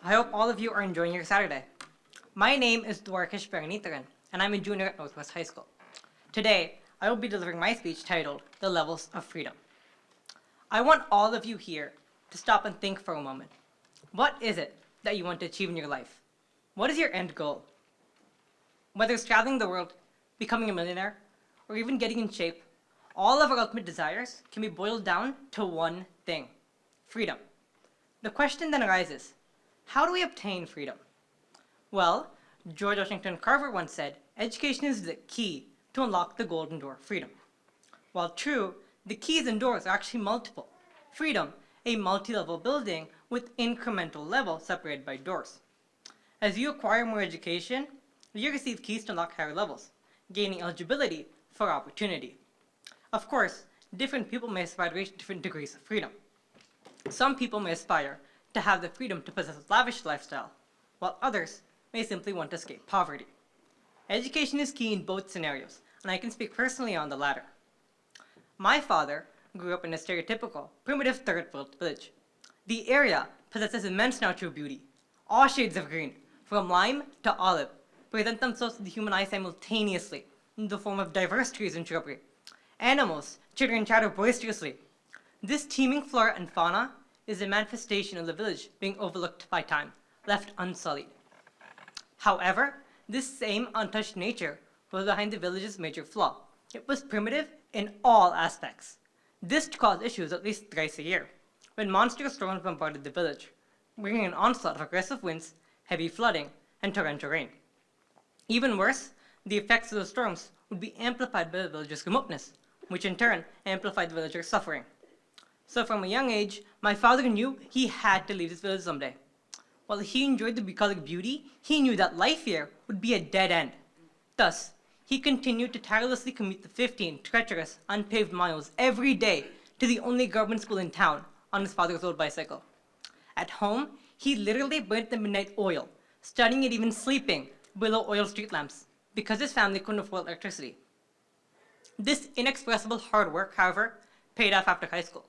I hope all of you are enjoying your Saturday. My name is Dwarkish Paranitharan, and I'm a junior at Northwest High School. Today, I will be delivering my speech titled, The Levels of Freedom. I want all of you here to stop and think for a moment. What is it that you want to achieve in your life? What is your end goal? Whether it's traveling the world, becoming a millionaire, or even getting in shape, all of our ultimate desires can be boiled down to one thing: freedom. The question then arises, how do we obtain freedom? Well, George Washington Carver once said, education is the key to unlock the golden door of freedom. While true, the keys and doors are actually multiple. Freedom, a multi-level building with incremental levels separated by doors. As you acquire more education, you receive keys to unlock higher levels, gaining eligibility for opportunity. Of course, different people may aspire to reach different degrees of freedom. Some people may aspire to have the freedom to possess a lavish lifestyle, while others may simply want to escape poverty. Education is key in both scenarios, and I can speak personally on the latter. My father grew up in a stereotypical, primitive third world village. The area possesses immense natural beauty. All shades of green, from lime to olive, present themselves to the human eye simultaneously in the form of diverse trees and shrubbery. Animals chitter and chatter boisterously. This teeming flora and fauna is a manifestation of the village being overlooked by time, left unsullied. However, this same untouched nature was behind the village's major flaw. It was primitive in all aspects. This caused issues at least thrice a year, when monstrous storms bombarded the village, bringing an onslaught of aggressive winds, heavy flooding, and torrential rain. Even worse, the effects of the storms would be amplified by the village's remoteness, which in turn amplified the villagers' suffering. So from a young age, my father knew he had to leave this village someday. While he enjoyed the bucolic beauty, he knew that life here would be a dead end. Thus, he continued to tirelessly commute the 15 treacherous, unpaved miles every day to the only government school in town on his father's old bicycle. At home, he literally burnt the midnight oil, studying and even sleeping below oil street lamps, because his family couldn't afford electricity. This inexpressible hard work, however, paid off after high school.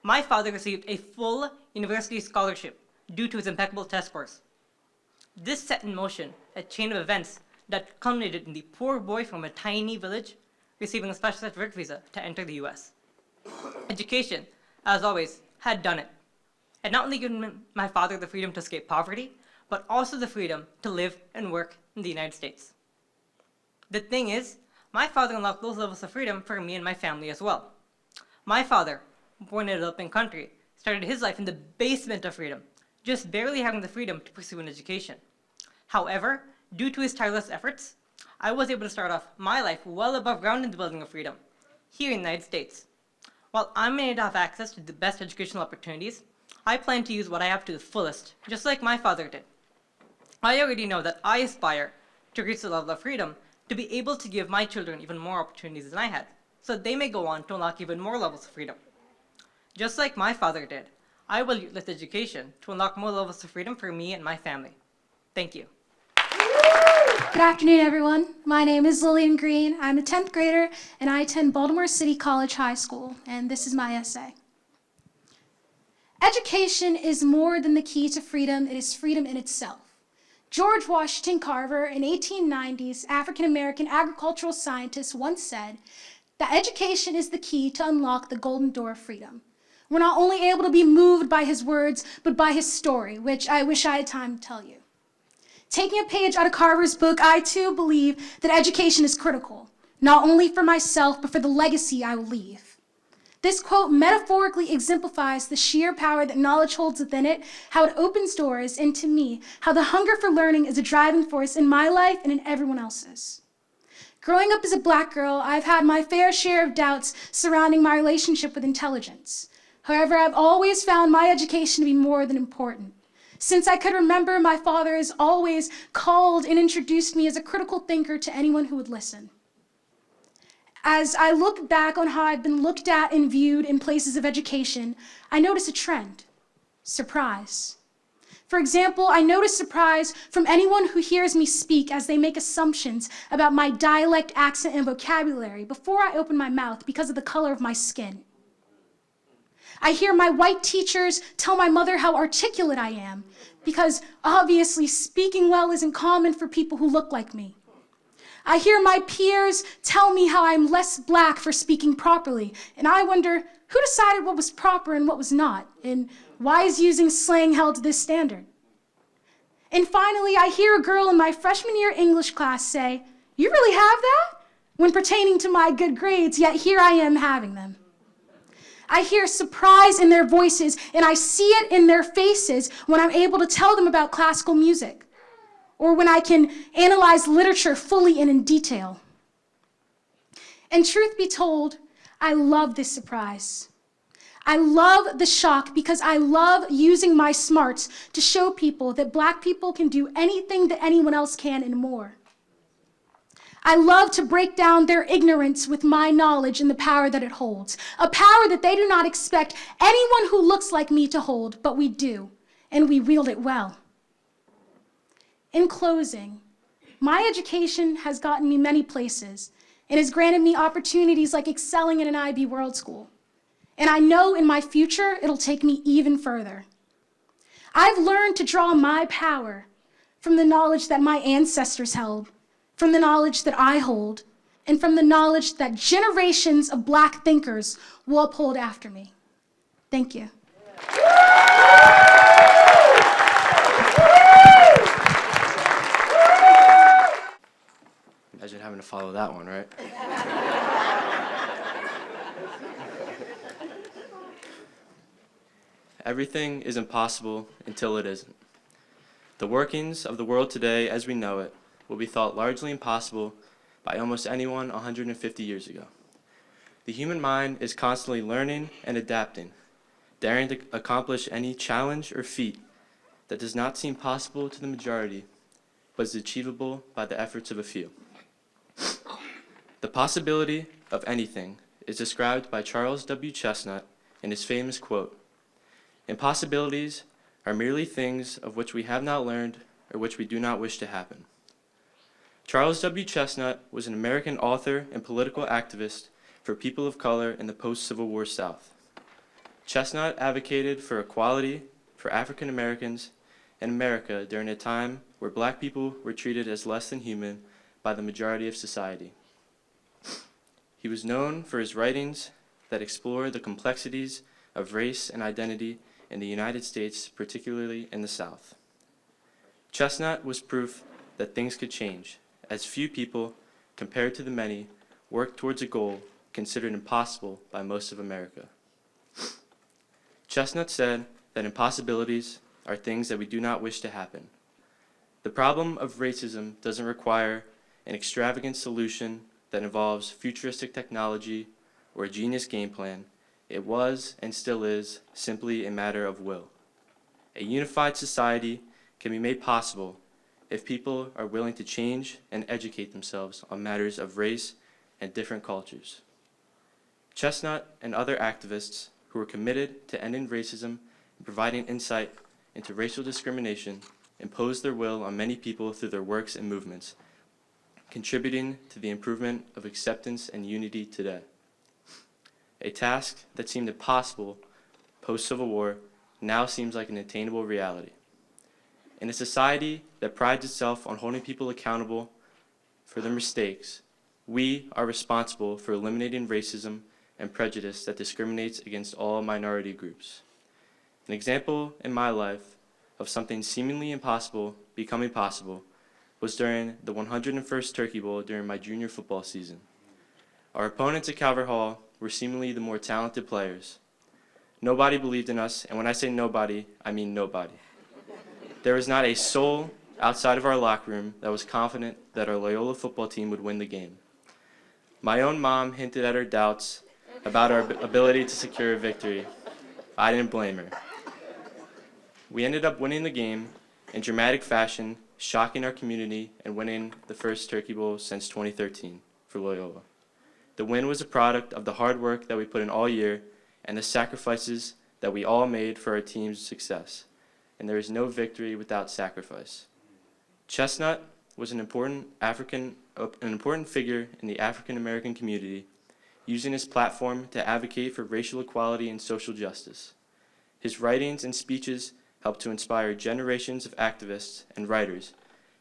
My father received a full university scholarship due to his impeccable test scores. This set in motion a chain of events that culminated in the poor boy from a tiny village receiving a special work visa to enter the US. Education, as always, had done it. It not only given my father the freedom to escape poverty, but also the freedom to live and work in the United States. The thing is, my father unlocked those levels of freedom for me and my family as well. My father, born in a developing country, started his life in the basement of freedom, just barely having the freedom to pursue an education. However, due to his tireless efforts, I was able to start off my life well above ground in the building of freedom, here in the United States. While I may not have access to the best educational opportunities, I plan to use what I have to the fullest, just like my father did. I already know that I aspire to reach the level of freedom to be able to give my children even more opportunities than I had, so they may go on to unlock even more levels of freedom. Just like my father did, I will utilize education to unlock more levels of freedom for me and my family. Thank you. Good afternoon, everyone. My name is Lillian Green. I'm a 10th grader, and I attend Baltimore City College High School, and this is my essay. Education is more than the key to freedom. It is freedom in itself. George Washington Carver, an 1890s African-American agricultural scientist, once said that education is the key to unlock the golden door of freedom. We're not only able to be moved by his words, but by his story, which I wish I had time to tell you. Taking a page out of Carver's book, I too believe that education is critical, not only for myself, but for the legacy I will leave. This quote metaphorically exemplifies the sheer power that knowledge holds within it, how it opens doors, and to me, how the hunger for learning is a driving force in my life and in everyone else's. Growing up as a Black girl, I've had my fair share of doubts surrounding my relationship with intelligence. However, I've always found my education to be more than important. Since I could remember, my father has always called and introduced me as a critical thinker to anyone who would listen. As I look back on how I've been looked at and viewed in places of education, I notice a trend: surprise. For example, I notice surprise from anyone who hears me speak as they make assumptions about my dialect, accent, and vocabulary before I open my mouth because of the color of my skin. I hear my white teachers tell my mother how articulate I am, because obviously speaking well isn't common for people who look like me. I hear my peers tell me how I'm less black for speaking properly, and I wonder who decided what was proper and what was not, and why is using slang held to this standard? And finally, I hear a girl in my freshman year English class say, "You really have that?" when pertaining to my good grades, yet here I am having them. I hear surprise in their voices, and I see it in their faces when I'm able to tell them about classical music, or when I can analyze literature fully and in detail. And truth be told, I love this surprise. I love the shock because I love using my smarts to show people that Black people can do anything that anyone else can and more. I love to break down their ignorance with my knowledge and the power that it holds, a power that they do not expect anyone who looks like me to hold, but we do, and we wield it well. In closing, my education has gotten me many places and has granted me opportunities like excelling in an IB World School. And I know in my future, it'll take me even further. I've learned to draw my power from the knowledge that my ancestors held, from the knowledge that I hold, and from the knowledge that generations of Black thinkers will uphold after me. Thank you. Imagine having to follow that one, right? Everything is impossible until it isn't. The workings of the world today as we know it will be thought largely impossible by almost anyone 150 years ago. The human mind is constantly learning and adapting, daring to accomplish any challenge or feat that does not seem possible to the majority, but is achievable by the efforts of a few. The possibility of anything is described by Charles W. Chestnut in his famous quote, "Impossibilities are merely things of which we have not learned or which we do not wish to happen." Charles W. Chestnut was an American author and political activist for people of color in the post-Civil War South. Chestnut advocated for equality for African Americans in America during a time where Black people were treated as less than human by the majority of society. He was known for his writings that explore the complexities of race and identity in the United States, particularly in the South. Chestnut was proof that things could change, as few people, compared to the many, worked towards a goal considered impossible by most of America. Chestnut said that impossibilities are things that we do not wish to happen. The problem of racism doesn't require an extravagant solution that involves futuristic technology or a genius game plan. It was, and still is, simply a matter of will. A unified society can be made possible if people are willing to change and educate themselves on matters of race and different cultures. Chestnut and other activists who were committed to ending racism and providing insight into racial discrimination imposed their will on many people through their works and movements, contributing to the improvement of acceptance and unity today. A task that seemed impossible post-Civil War now seems like an attainable reality. In a society that prides itself on holding people accountable for their mistakes, we are responsible for eliminating racism and prejudice that discriminates against all minority groups. An example in my life of something seemingly impossible becoming possible was during the 101st Turkey Bowl during my junior football season. Our opponents at Calvert Hall were seemingly the more talented players. Nobody believed in us, and when I say nobody, I mean nobody. There was not a soul outside of our locker room that was confident that our Loyola football team would win the game. My own mom hinted at her doubts about our ability to secure a victory. I didn't blame her. We ended up winning the game in dramatic fashion, shocking our community and winning the first Turkey Bowl since 2013 for Loyola. The win was a product of the hard work that we put in all year and the sacrifices that we all made for our team's success. And there is no victory without sacrifice. Chestnut was an important figure in the African American community, using his platform to advocate for racial equality and social justice. His writings and speeches helped to inspire generations of activists and writers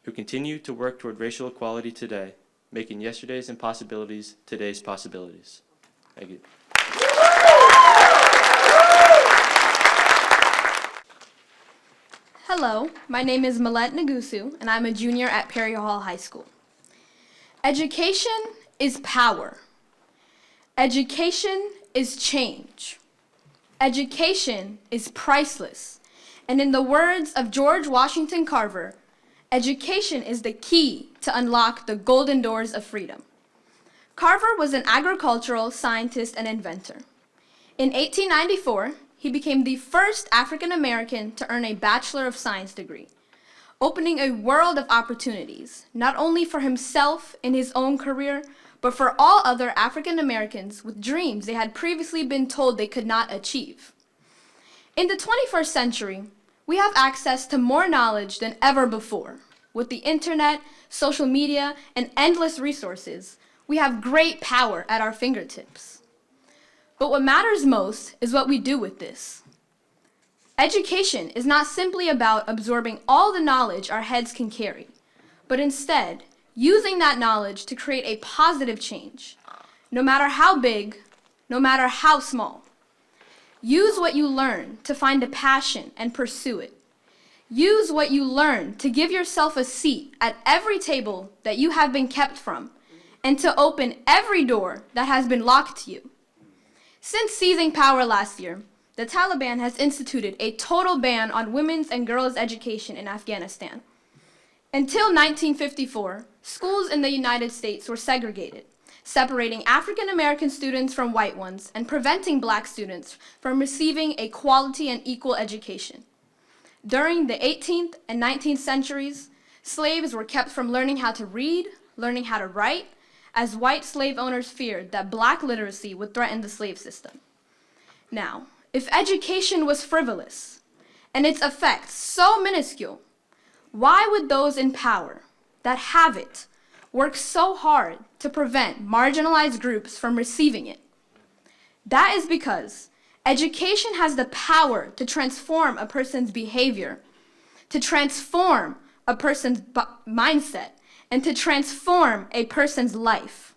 who continue to work toward racial equality today, making yesterday's impossibilities today's possibilities. Thank you. Hello, my name is Millette Nagusu, and I'm a junior at Perry Hall High School. Education is power. Education is change. Education is priceless. And in the words of George Washington Carver, education is the key to unlock the golden doors of freedom. Carver was an agricultural scientist and inventor. In 1894, he became the first African American to earn a Bachelor of Science degree, opening a world of opportunities, not only for himself in his own career, but for all other African Americans with dreams they had previously been told they could not achieve. In the 21st century, we have access to more knowledge than ever before. With the internet, social media, and endless resources, we have great power at our fingertips. But what matters most is what we do with this. Education is not simply about absorbing all the knowledge our heads can carry, but instead, using that knowledge to create a positive change, no matter how big, no matter how small. Use what you learn to find a passion and pursue it. Use what you learn to give yourself a seat at every table that you have been kept from, and to open every door that has been locked to you. Since seizing power last year, the Taliban has instituted a total ban on women's and girls' education in Afghanistan. Until 1954, schools in the United States were segregated, separating African American students from white ones and preventing black students from receiving a quality and equal education. During the 18th and 19th centuries, slaves were kept from learning how to read, learning how to write, as white slave owners feared that black literacy would threaten the slave system. Now, if education was frivolous and its effects so minuscule, why would those in power that have it work so hard to prevent marginalized groups from receiving it? That is because education has the power to transform a person's behavior, to transform a person's mindset, and to transform a person's life.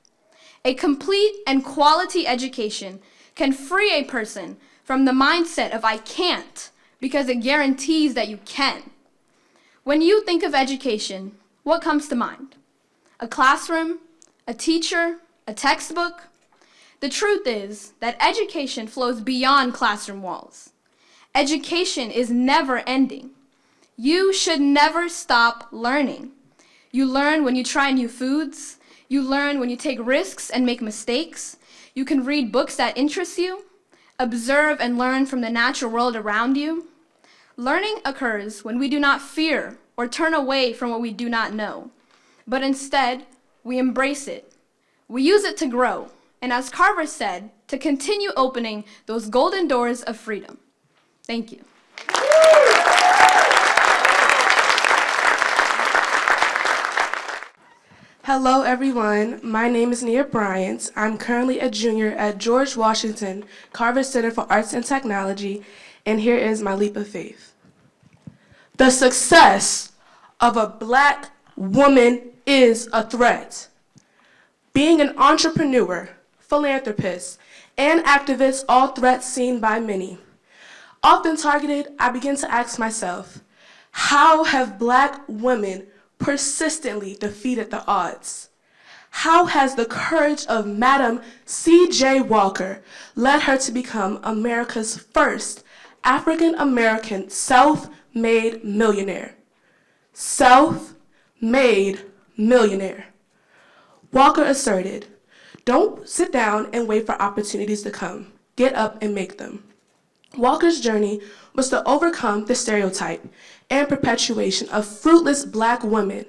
A complete and quality education can free a person from the mindset of I can't, because it guarantees that you can. When you think of education, what comes to mind? A classroom, a teacher, a textbook? The truth is that education flows beyond classroom walls. Education is never ending. You should never stop learning. You learn when you try new foods. You learn when you take risks and make mistakes. You can read books that interest you, observe and learn from the natural world around you. Learning occurs when we do not fear or turn away from what we do not know, but instead, we embrace it. We use it to grow, and as Carver said, to continue opening those golden doors of freedom. Thank you. Hello, everyone. My name is Nia Bryants. I'm currently a junior at George Washington Carver Center for Arts and Technology, and here is my leap of faith. The success of a Black woman is a threat. Being an entrepreneur, philanthropist, and activist, all threats seen by many. Often targeted, I begin to ask myself, how have Black women persistently defeated the odds? How has the courage of Madam C.J. Walker led her to become America's first African-American self-made millionaire? Self-made millionaire. Walker asserted, "Don't sit down and wait for opportunities to come. Get up and make them." Walker's journey was to overcome the stereotype and perpetuation of fruitless Black women,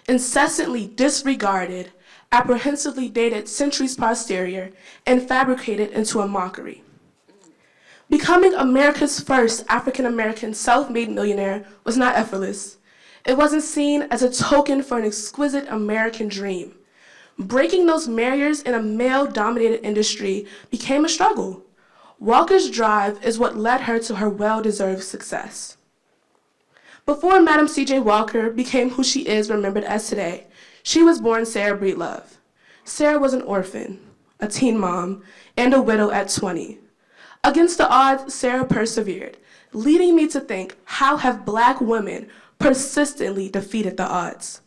incessantly disregarded, apprehensively dated centuries posterior, and fabricated into a mockery. Becoming America's first African-American self-made millionaire was not effortless. It wasn't seen as a token for an exquisite American dream. Breaking those barriers in a male-dominated industry became a struggle. Walker's drive is what led her to her well-deserved success. Before Madam C.J. Walker became who she is remembered as today, she was born Sarah Breedlove. Sarah was an orphan, a teen mom, and a widow at 20. Against the odds, Sarah persevered, leading me to think, how have Black women persistently defeated the odds?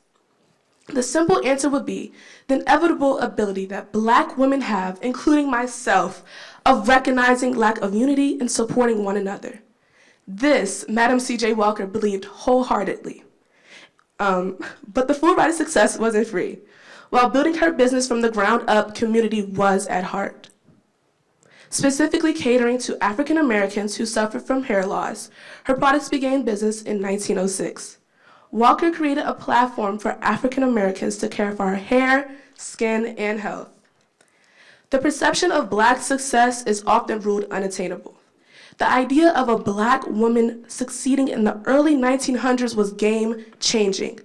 The simple answer would be the inevitable ability that Black women have, including myself, of recognizing lack of unity and supporting one another. This, Madam C.J. Walker believed wholeheartedly. But the full ride of success wasn't free. While building her business from the ground up, community was at heart. Specifically catering to African Americans who suffered from hair loss, her products began business in 1906. Walker created a platform for African Americans to care for our hair, skin, and health. The perception of Black success is often ruled unattainable. The idea of a Black woman succeeding in the early 1900s was game-changing.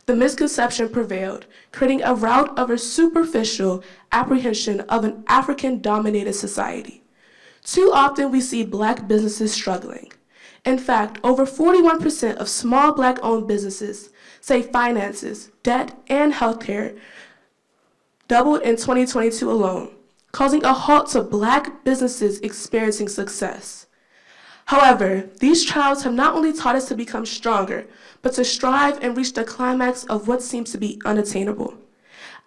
The misconception prevailed, creating a rout of a superficial apprehension of an African-dominated society. Too often we see Black businesses struggling. In fact, over 41% of small Black-owned businesses say finances, debt, and healthcare doubled in 2022 alone, causing a halt to Black businesses experiencing success. However, these trials have not only taught us to become stronger, but to strive and reach the climax of what seems to be unattainable.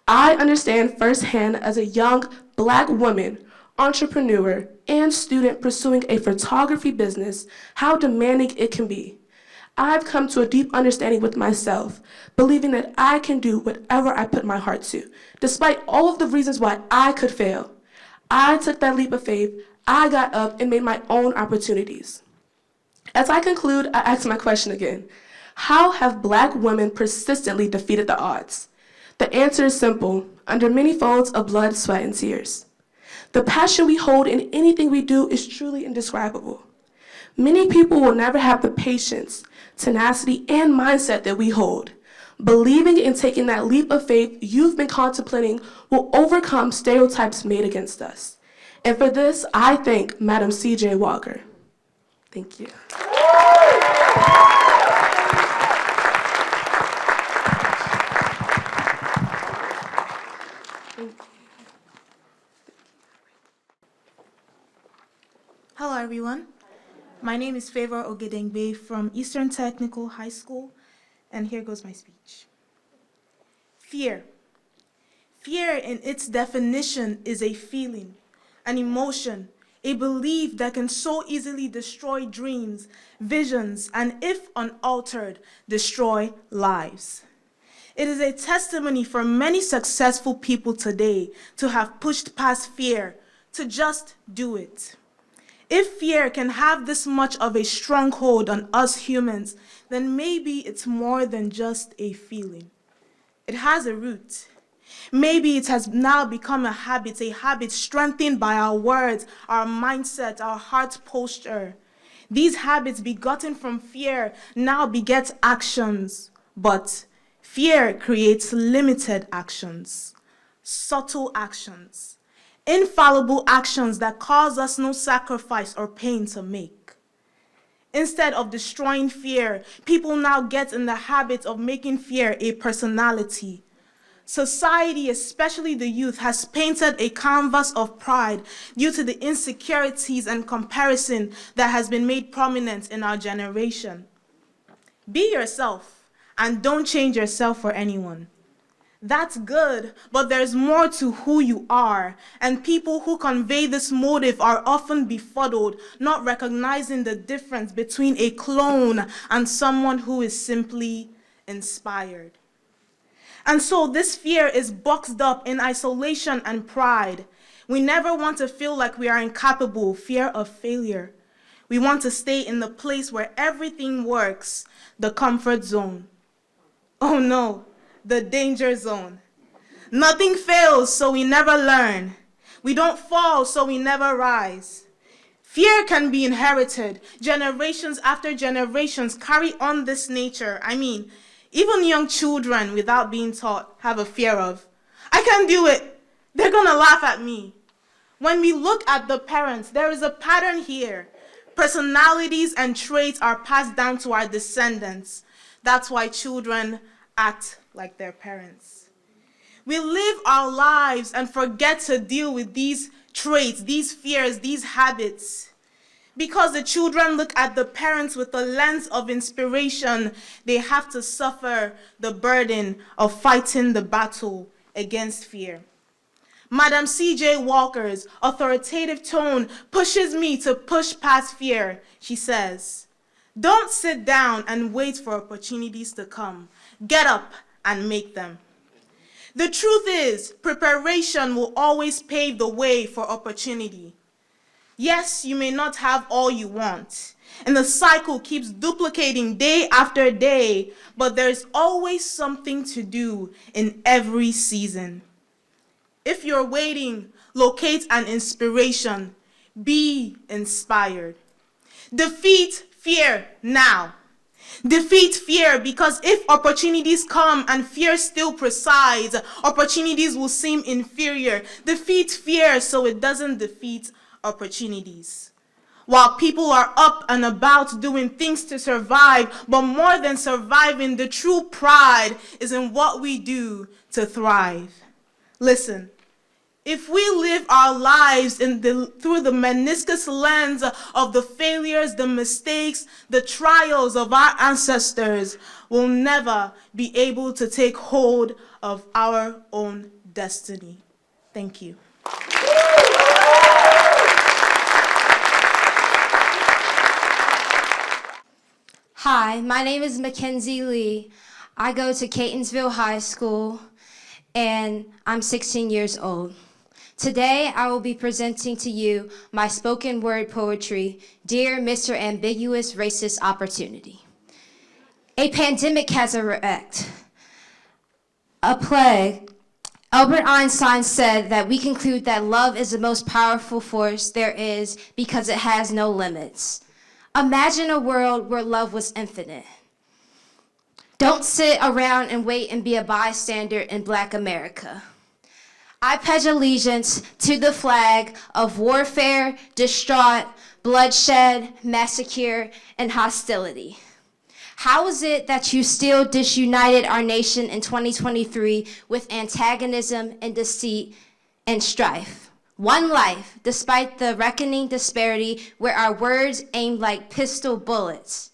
I understand firsthand as a young Black woman, entrepreneur, and student pursuing a photography business how demanding it can be. I've come to a deep understanding with myself, believing that I can do whatever I put my heart to, despite all of the reasons why I could fail. I took that leap of faith, I got up and made my own opportunities. As I conclude, I ask my question again. How have Black women persistently defeated the odds? The answer is simple, under many folds of blood, sweat, and tears. The passion we hold in anything we do is truly indescribable. Many people will never have the patience, tenacity, and mindset that we hold. Believing and taking that leap of faith you've been contemplating will overcome stereotypes made against us. And for this, I thank Madam C.J. Walker. Thank you. Hello, everyone. My name is Favor Odengby from Eastern Technical High School, and here goes my speech. Fear. Fear, in its definition, is a feeling, an emotion, a belief that can so easily destroy dreams, visions, and if unaltered, destroy lives. It is a testimony for many successful people today to have pushed past fear, to just do it. If fear can have this much of a stronghold on us humans, then maybe it's more than just a feeling. It has a root. Maybe it has now become a habit strengthened by our words, our mindset, our heart posture. These habits begotten from fear now beget actions, but fear creates limited actions, subtle actions, infallible actions that cause us no sacrifice or pain to make. Instead of destroying fear, people now get in the habit of making fear a personality. Society, especially the youth, has painted a canvas of pride due to the insecurities and comparison that has been made prominent in our generation. Be yourself and don't change yourself for anyone. That's good, but there's more to who you are, and people who convey this motive are often befuddled, not recognizing the difference between a clone and someone who is simply inspired. And so this fear is boxed up in isolation and pride. We never want to feel like we are incapable, fear of failure. We want to stay in the place where everything works, the comfort zone. Oh no. The danger zone. Nothing fails, so we never learn. We don't fall, so we never rise. Fear can be inherited. Generations after generations carry on this nature. Even young children, without being taught, have a fear of, I can't do it. They're gonna laugh at me. When we look at the parents, there is a pattern here. Personalities and traits are passed down to our descendants. That's why children act like their parents. We live our lives and forget to deal with these traits, these fears, these habits. Because the children look at the parents with a lens of inspiration, they have to suffer the burden of fighting the battle against fear. Madam C.J. Walker's authoritative tone pushes me to push past fear. She says, "Don't sit down and wait for opportunities to come. Get up and make them." The truth is, preparation will always pave the way for opportunity. Yes, you may not have all you want, and the cycle keeps duplicating day after day, but there's always something to do in every season. If you're waiting, locate an inspiration. Be inspired. Defeat fear now. Defeat fear, because if opportunities come and fear still presides, opportunities will seem inferior. Defeat fear so it doesn't defeat opportunities. While people are up and about doing things to survive, but more than surviving, the true pride is in what we do to thrive. Listen. If we live our lives through the meniscus lens of the failures, the mistakes, the trials of our ancestors, we'll never be able to take hold of our own destiny. Thank you. Hi, my name is Mackenzie Lee. I go to Catonsville High School, and I'm 16 years old. Today, I will be presenting to you my spoken word poetry, Dear Mr. Ambiguous Racist Opportunity. A pandemic has a wrecked. A plague. Albert Einstein said that we conclude that love is the most powerful force there is because it has no limits. Imagine a world where love was infinite. Don't sit around and wait and be a bystander in Black America. I pledge allegiance to the flag of warfare, distraught, bloodshed, massacre, and hostility. How is it that you still disunited our nation in 2023 with antagonism and deceit and strife? One life, despite the reckoning disparity where our words aim like pistol bullets.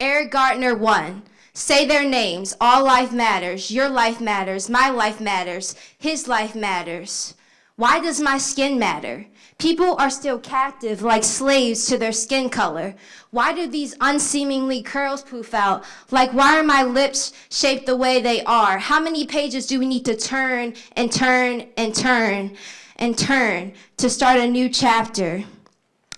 Eric Gardner 1. Say their names. All life matters. Your life matters. My life matters. His life matters. Why does my skin matter? People are still captive like slaves to their skin color. Why do these unseemingly curls poof out? Like, why are my lips shaped the way they are? How many pages do we need to turn and turn and turn and turn to start a new chapter?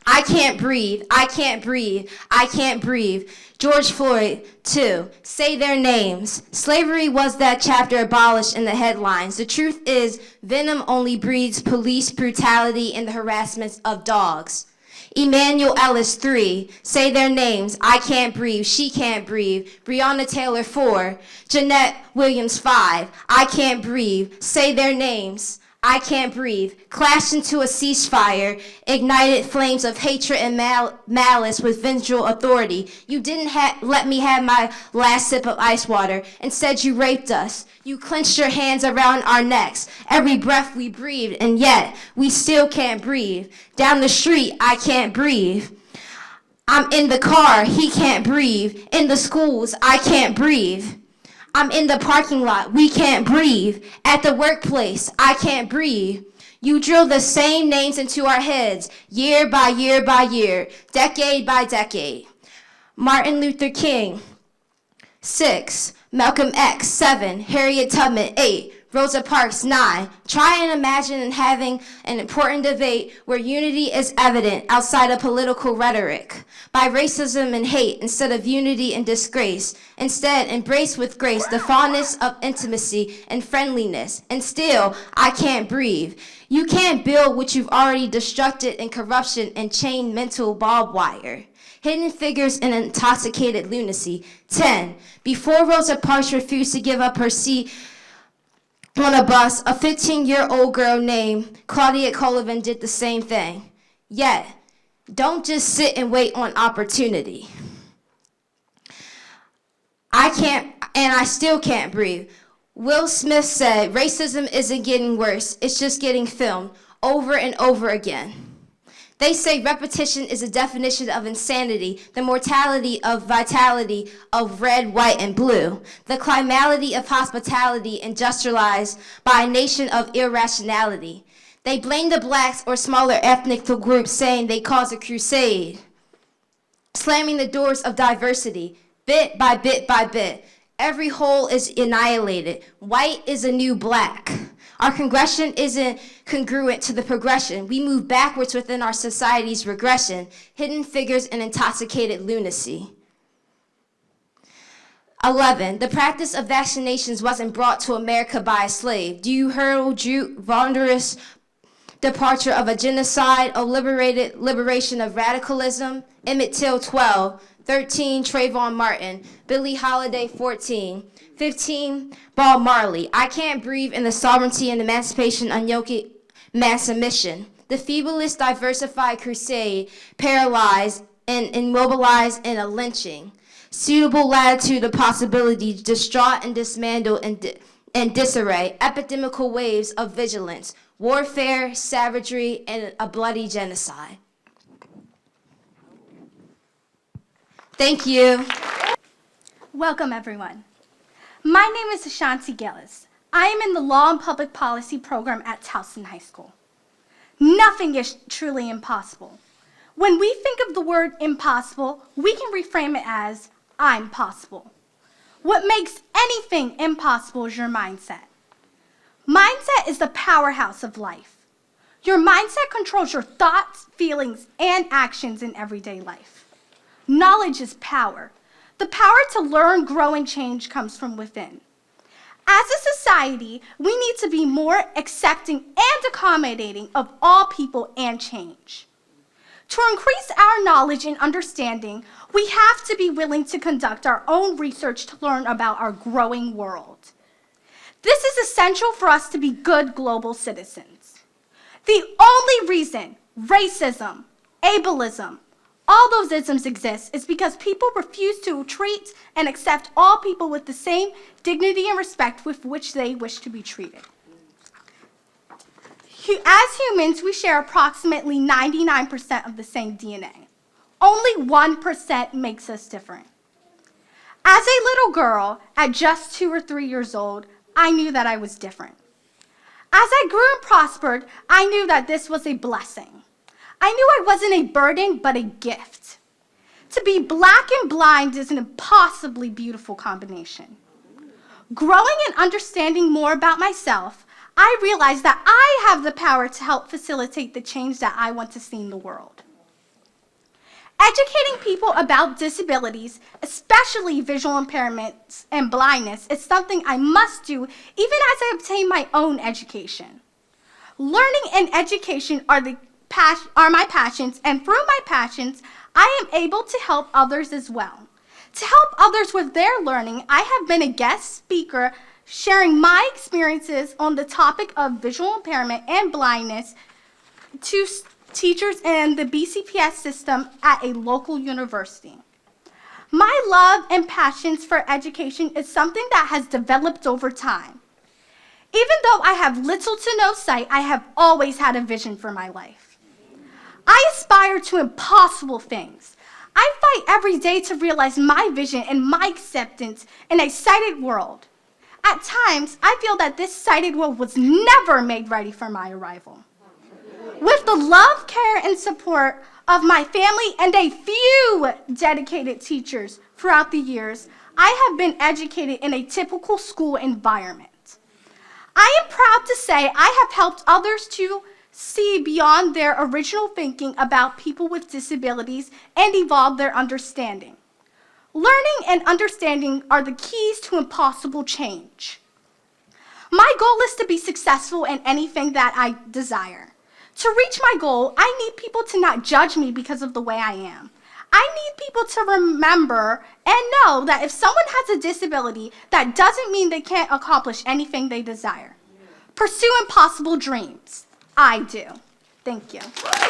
I can't breathe. I can't breathe. I can't breathe. George Floyd, 2. Say their names. Slavery was that chapter abolished in the headlines. The truth is, venom only breeds police brutality and the harassments of dogs. Emmanuel Ellis, 3. Say their names. I can't breathe. She can't breathe. Breonna Taylor, 4. Jeanette Williams, 5. I can't breathe. Say their names. I can't breathe. Clashed into a ceasefire, ignited flames of hatred and malice with vengeful authority. You didn't let me have my last sip of ice water. Instead, you raped us. You clenched your hands around our necks. Every breath we breathed, and yet we still can't breathe. Down the street, I can't breathe. I'm in the car, he can't breathe. In the schools, I can't breathe. I'm in the parking lot, we can't breathe. At the workplace, I can't breathe. You drill the same names into our heads, year by year by year, decade by decade. Martin Luther King, 6. Malcolm X, 7. Harriet Tubman, 8. Rosa Parks, 9. Try and imagine having an important debate where unity is evident outside of political rhetoric, by racism and hate instead of unity and disgrace. Instead, embrace with grace the fondness of intimacy and friendliness. And still, I can't breathe. You can't build what you've already destructed in corruption and chained mental barbed wire. Hidden figures in intoxicated lunacy. 10. Before Rosa Parks refused to give up her seat on a bus, a 15-year-old girl named Claudia Colvin did the same thing. Yet, Don't just sit and wait on opportunity. I can't, and I still can't breathe. Will Smith said, racism isn't getting worse, it's just getting filmed over and over again. They say repetition is a definition of insanity, the mortality of vitality of red, white, and blue, the climality of hospitality industrialized by a nation of irrationality. They blame the blacks or smaller ethnic groups, saying they caused a crusade, slamming the doors of diversity, bit by bit by bit. Every hole is annihilated. White is a new black. Our progression isn't congruent to the progression. We move backwards within our society's regression, hidden figures and intoxicated lunacy. 11, the practice of vaccinations wasn't brought to America by a slave. Do you herald wondrous departure of a genocide, a liberation of radicalism? Emmett Till, 12. 13, Trayvon Martin. Billie Holiday, 14. 15, Bob Marley. I can't breathe in the sovereignty and emancipation unyoked mass submission. The feeblest diversified crusade, paralyzed and immobilized in a lynching. Suitable latitude of possibility, distraught and dismantled and disarray. Epidemical waves of vigilance, warfare, savagery, and a bloody genocide. Thank you. Welcome, everyone. My name is Ashanti Gillis. I am in the Law and Public Policy program at Towson High School. Nothing is truly impossible. When we think of the word impossible, we can reframe it as I'm possible. What makes anything impossible is your mindset. Mindset is the powerhouse of life. Your mindset controls your thoughts, feelings, and actions in everyday life. Knowledge is power. The power to learn, grow, and change comes from within. As a society, we need to be more accepting and accommodating of all people and change. To increase our knowledge and understanding, we have to be willing to conduct our own research to learn about our growing world. This is essential for us to be good global citizens. The only reason racism, ableism, all those isms exist is because people refuse to treat and accept all people with the same dignity and respect with which they wish to be treated. As humans, we share approximately 99% of the same DNA. Only 1% makes us different. As a little girl, at just 2 or 3 years old, I knew that I was different. As I grew and prospered, I knew that this was a blessing. I knew I wasn't a burden, but a gift. To be black and blind is an impossibly beautiful combination. Growing and understanding more about myself, I realized that I have the power to help facilitate the change that I want to see in the world. Educating people about disabilities, especially visual impairments and blindness, is something I must do even as I obtain my own education. Learning and education are my passions, and through my passions, I am able to help others as well. To help others with their learning, I have been a guest speaker sharing my experiences on the topic of visual impairment and blindness to teachers and the BCPS system at a local university. My love and passions for education is something that has developed over time. Even though I have little to no sight, I have always had a vision for my life. I aspire to impossible things. I fight every day to realize my vision and my acceptance in a sighted world. At times, I feel that this sighted world was never made ready for my arrival. With the love, care, and support of my family and a few dedicated teachers throughout the years, I have been educated in a typical school environment. I am proud to say I have helped others to see beyond their original thinking about people with disabilities and evolve their understanding. Learning and understanding are the keys to impossible change. My goal is to be successful in anything that I desire. To reach my goal, I need people to not judge me because of the way I am. I need people to remember and know that if someone has a disability, that doesn't mean they can't accomplish anything they desire. Pursue impossible dreams. I do. Thank you.